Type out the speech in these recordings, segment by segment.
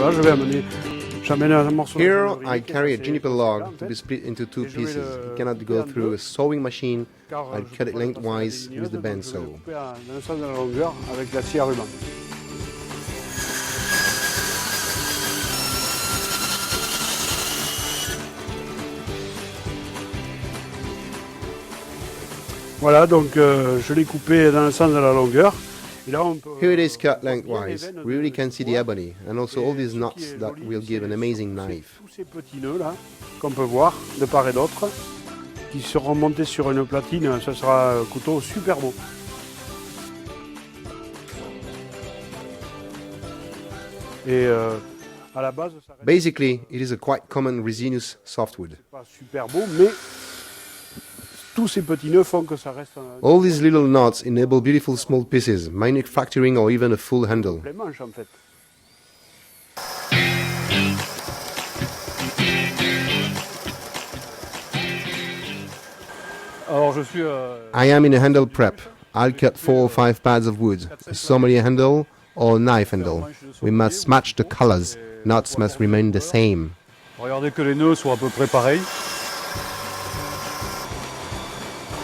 Voilà, j'amène un morceau. Here I carry a juniper log to be split into two pieces. It cannot go through a sewing machine. I cut it lengthwise with the bandsaw. Dans le sens de la longueur avec la scie à ruban. Voilà, donc je l'ai coupé dans le sens de la longueur. Et là, on peut, Here it is cut lengthwise. We really can see the ebony and also all these knots that will give an amazing knife. Tous ces petits nœuds là, qu'on peut voir de part et d'autre, qui seront montés sur une platine, ce sera un couteau super beau. Et à la base, ça reste Basically, it is a quite common resinous softwood. pas super beau, mais tous ces petits nœuds font que ça reste un All these little knots enable beautiful small pieces, manufacturing or even a full handle. complément en fait. Alors je suis I am in a handle prep. I'll cut 4 or 5 pads of wood, a sommelier handle or a knife handle. We must match the colors, knots must remain the same. Regardez que les nœuds soient à peu près pareils.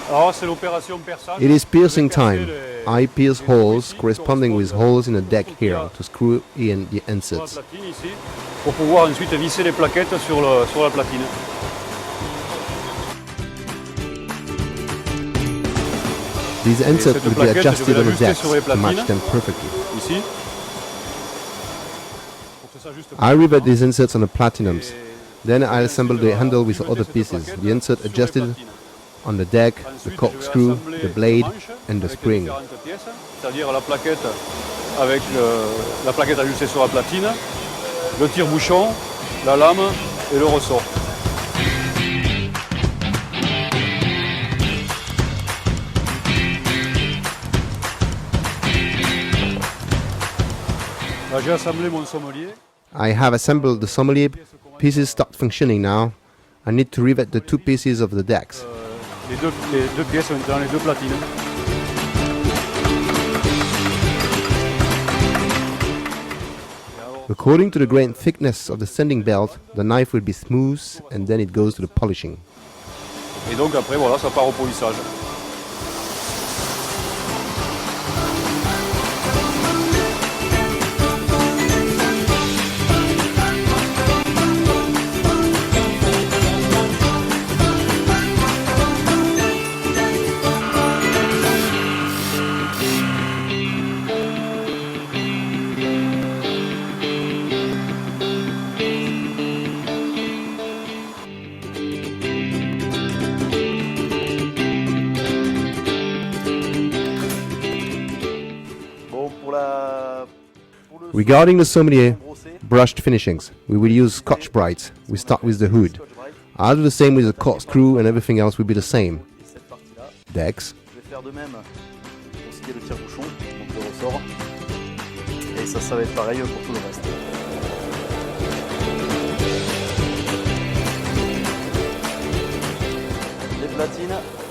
Alors c'est l'opération perçage. It is piercing time. I pierce holes corresponding with holes in the deck here to screw in the Sur la inserts. platine ici, pour pouvoir ensuite visser les plaquettes sur la platine. These inserts cette will be plaquette, adjusted je vais on the l'ajuster deck sur les to match platines. them perfectly. Ici. Pour que ça s'ajuste I rivet these inserts on the platinums. Then I assemble the handle with other pieces. The insert adjusted on the deck, the corkscrew, the blade and the spring. C'est-à-dire la plaquette avec la plaquette ajustée sur la platine, le tire-bouchon, la lame et le ressort. Là, j'ai assemblé mon sommelier. I have assembled the sommelier pieces start functioning now. I need to rivet the two pieces of the decks. Les deux pièces sont dans les deux platines. According to the grain thickness of the sanding belt, the knife will be smooth and then it goes to the polishing. Et donc après, voilà, ça part au polissage. Regarding the sommelier brushed finishings, we will use Scotch-Brite. We start with the hood. I'll do the same with the corkscrew and everything else will be the same. Decks. Je vais faire de même pour ce qui est le tire-bouchon, donc le ressort. Et ça va être pareil pour tout le reste. Les platines.